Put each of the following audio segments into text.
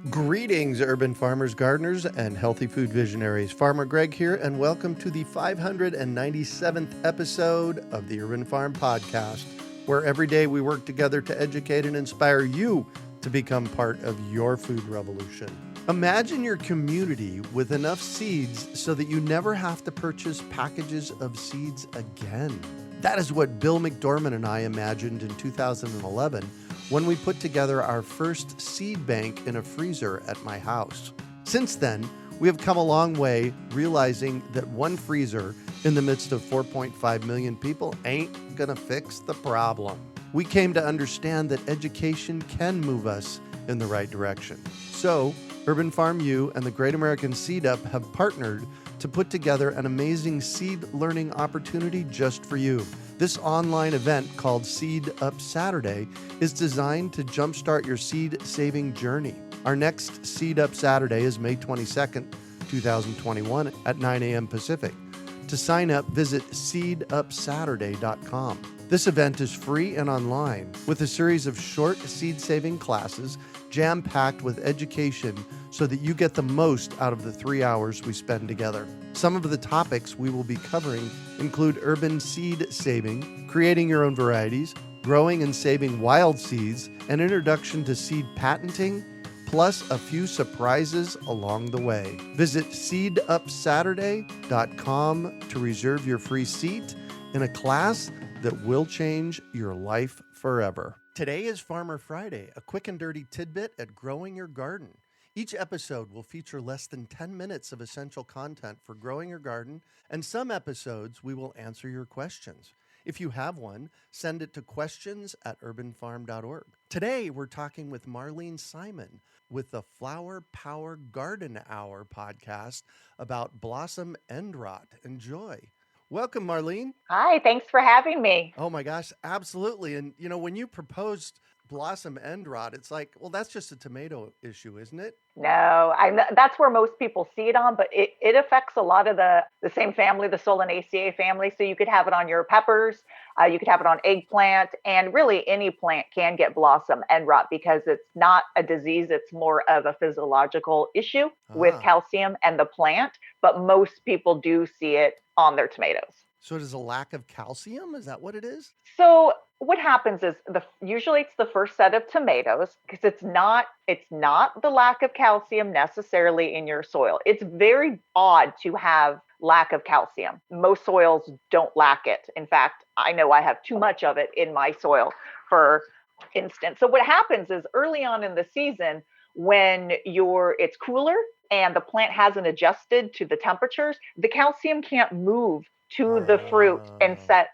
Greetings, urban farmers, gardeners, and healthy food visionaries. Farmer Greg here, and welcome to the 597th episode of the Urban Farm Podcast, where every day we work together to educate and inspire you to become part of your food revolution. Imagine your community with enough seeds so that you never have to purchase packages of seeds again. That is what Bill McDormand and I imagined in 2011 when we put together our first seed bank in a freezer at my house. Since then, we have come a long way, realizing that one freezer in the midst of 4.5 million people ain't gonna fix the problem. We came to understand that education can move us in the right direction. So, Urban Farm U and the Great American Seed Up have partnered to put together an amazing seed learning opportunity just for you. This online event called Seed Up Saturday is designed to jumpstart your seed saving journey. Our next Seed Up Saturday is May 22nd, 2021 at 9 a.m. Pacific. To sign up, visit seedupsaturday.com. This event is free and online with a series of short seed saving classes jam-packed with education so that you get the most out of the 3 hours we spend together. Some of the topics we will be covering include urban seed saving, creating your own varieties, growing and saving wild seeds, an introduction to seed patenting, plus a few surprises along the way. Visit seedupsaturday.com to reserve your free seat in a class that will change your life forever. Today is Farmer Friday, a quick and dirty tidbit at growing your garden. Each episode will feature less than 10 minutes of essential content for growing your garden, and some episodes we will answer your questions. If you have one, send it to questions@urbanfarm.org. Today, we're talking with Marlene Simon with the Flower Power Garden Hour podcast about blossom end rot. Enjoy. Welcome, Marlene. Hi, thanks for having me. Oh my gosh, absolutely. And when you proposed blossom end rot, it's like, well, that's just a tomato issue, isn't it? No, that's where most people see it on, but it affects a lot of the same family, the Solanaceae family. So you could have it on your peppers, you could have it on eggplant, and really any plant can get blossom end rot because it's not a disease. It's more of a physiological issue with calcium and the plant, but most people do see it on their tomatoes. So it is a lack of calcium? Is that what it is? So what happens is usually it's the first set of tomatoes because it's not the lack of calcium necessarily in your soil. It's very odd to have lack of calcium. Most soils don't lack it. In fact, I know I have too much of it in my soil, for instance. So what happens is early on in the season when it's cooler and the plant hasn't adjusted to the temperatures, the calcium can't move to the fruit and set.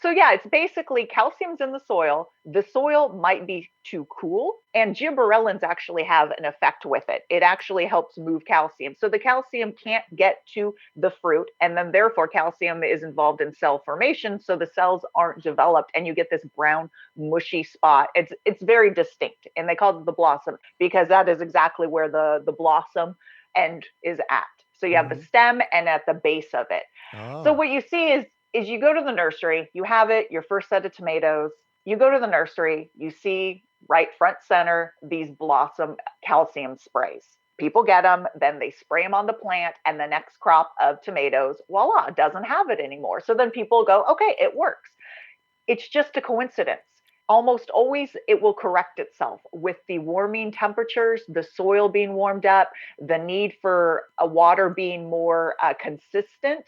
So yeah, it's basically calcium's in the soil. The soil might be too cool, and gibberellins actually have an effect with it. It actually helps move calcium. So the calcium can't get to the fruit, and then therefore calcium is involved in cell formation. So the cells aren't developed, and you get this brown, mushy spot. It's very distinct, and they call it the blossom because that is exactly where the blossom end is at. So you have the stem and at the base of it. So what you see is you go to the nursery, you have it, your first set of tomatoes, you go to the nursery, you see right front center, these blossom calcium sprays. People get them, then they spray them on the plant, and the next crop of tomatoes, voila, doesn't have it anymore. So then people go, okay, it works. It's just a coincidence. Almost always it will correct itself with the warming temperatures, the soil being warmed up, the need for a water being more consistent.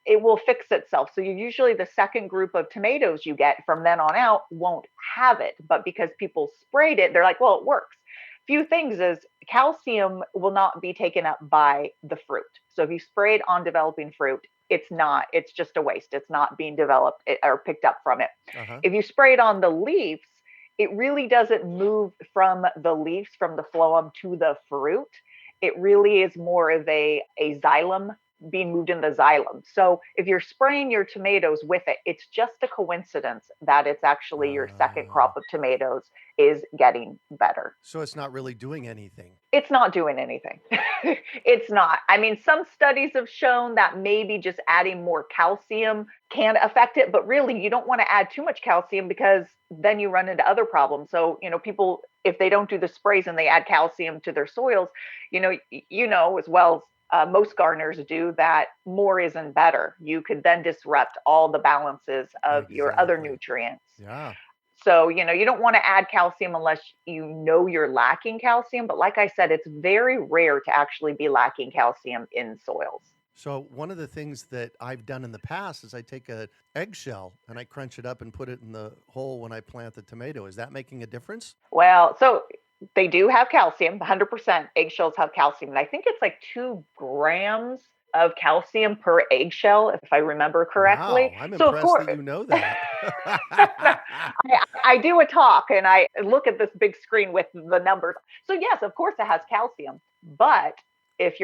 It will fix itself. So usually the second group of tomatoes you get from then on out won't have it. But because people sprayed it, they're like, well, it works. Few things is calcium will not be taken up by the fruit. So if you spray it on developing fruit, it's just a waste. It's not being developed or picked up from it. If you spray it on the leaves, it really doesn't move from the leaves, from the phloem to the fruit. It really is more of a xylem being moved in the xylem. So if you're spraying your tomatoes with it, it's just a coincidence that it's actually your second crop of tomatoes is getting better. So it's not really doing anything. It's not doing anything. It's not. I mean, some studies have shown that maybe just adding more calcium can affect it, but really you don't want to add too much calcium because then you run into other problems. So, people if they don't do the sprays and they add calcium to their soils, as well as most gardeners do, that more isn't better. You could then disrupt all the balances of your other Exactly. nutrients. Yeah. So, you don't want to add calcium unless you know you're lacking calcium. But like I said, it's very rare to actually be lacking calcium in soils. So one of the things that I've done in the past is I take a eggshell and I crunch it up and put it in the hole when I plant the tomato. Is that making a difference? Well, so they do have calcium, 100% eggshells have calcium. And I think it's like 2 grams of calcium per eggshell, if I remember correctly. Wow, I'm So, of impressed course, that you know that. I do a talk and I look at this big screen with the numbers. So, yes, of course, it has calcium. But if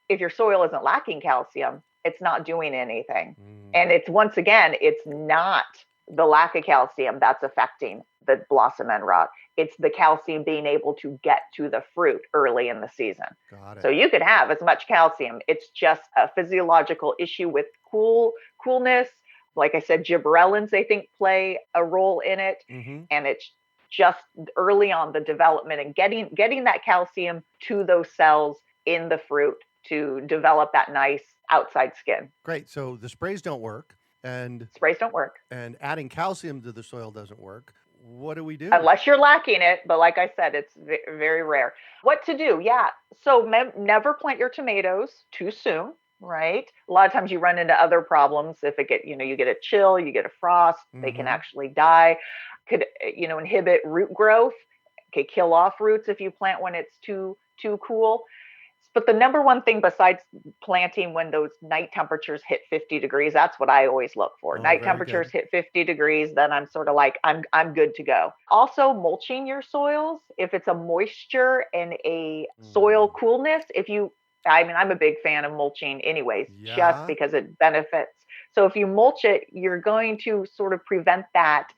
if your soil isn't lacking calcium, it's not doing anything. And once again, it's not the lack of calcium that's affecting the blossom end rot. It's the calcium being able to get to the fruit early in the season. Got it. So you could have as much calcium. It's just a physiological issue with coolness. Like I said, gibberellins, they think, play a role in it. And it's just early on the development and getting that calcium to those cells in the fruit to develop that nice outside skin. Great. So the sprays don't work, and Sprays don't work. and adding calcium to the soil doesn't work. What do we do? Unless you're lacking it. But like I said, it's very rare. What to do? Yeah. So never plant your tomatoes too soon, right? A lot of times you run into other problems. If you get a chill, you get a frost, they can actually die. Could, inhibit root growth. Okay, kill off roots if you plant when it's too cool. But the number one thing besides planting when those night temperatures hit 50 degrees, that's what I always look for. Night temperatures hit 50 degrees, then I'm sort of like, I'm good to go. Also, mulching your soils. If it's a moisture and a soil coolness, I'm a big fan of mulching anyways, just because it benefits. So if you mulch it, you're going to sort of prevent that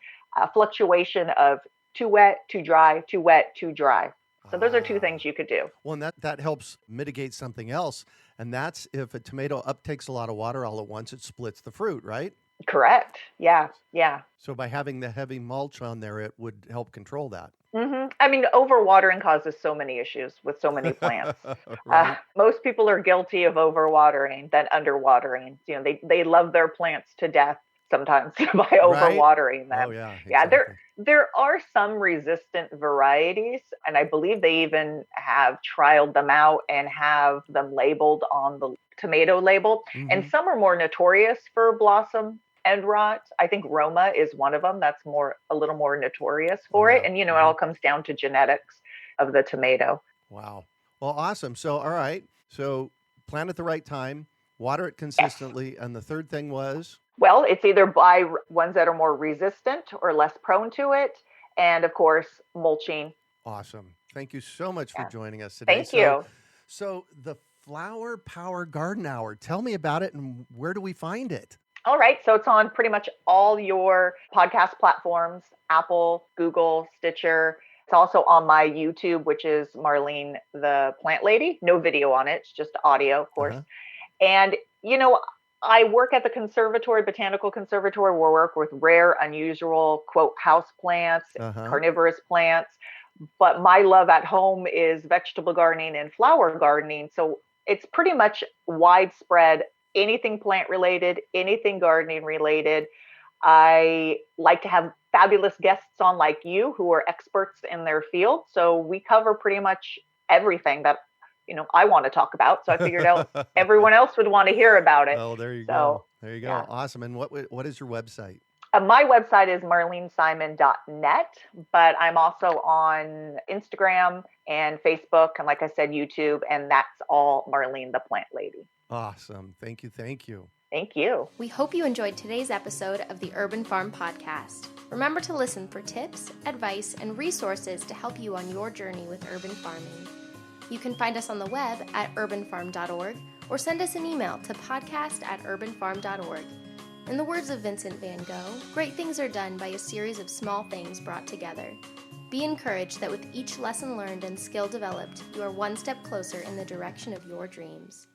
fluctuation of too wet, too dry, too wet, too dry. So those are 2 things you could do. Well, and that helps mitigate something else. And that's if a tomato uptakes a lot of water all at once, it splits the fruit, right? Correct. Yeah. So by having the heavy mulch on there, it would help control that. Overwatering causes so many issues with so many plants. Right. Most people are guilty of overwatering than underwatering. They love their plants to death sometimes by overwatering them. Oh, yeah. Yeah, there are some resistant varieties, and I believe they even have trialed them out and have them labeled on the tomato label. And some are more notorious for blossom end rot. I think Roma is one of them that's a little more notorious for it. And it all comes down to genetics of the tomato. Wow. Well, awesome. So, all right. So plant at the right time, water it consistently. Yes. And the third thing was? Well, it's either buy ones that are more resistant or less prone to it. And of course, mulching. Awesome. Thank you so much for joining us today. Thank you. So the Flower Power Garden Hour, tell me about it and where do we find it? All right. So it's on pretty much all your podcast platforms, Apple, Google, Stitcher. It's also on my YouTube, which is Marlene the Plant Lady. No video on it. It's just audio, of course. And, I work at the conservatory, botanical conservatory, where we work with rare, unusual, quote, house plants, carnivorous plants. But my love at home is vegetable gardening and flower gardening. So it's pretty much widespread, anything plant related, anything gardening related. I like to have fabulous guests on like you who are experts in their field. So we cover pretty much everything that I want to talk about. So I figured out everyone else would want to hear about it. Oh, there you go. There you go. Yeah. Awesome. And what is your website? My website is marlenesimon.net, but I'm also on Instagram and Facebook, and like I said, YouTube, and that's all Marlene the Plant Lady. Awesome. Thank you. Thank you. Thank you. We hope you enjoyed today's episode of the Urban Farm Podcast. Remember to listen for tips, advice, and resources to help you on your journey with urban farming. You can find us on the web at urbanfarm.org or send us an email to podcast@urbanfarm.org. In the words of Vincent van Gogh, great things are done by a series of small things brought together. Be encouraged that with each lesson learned and skill developed, you are one step closer in the direction of your dreams.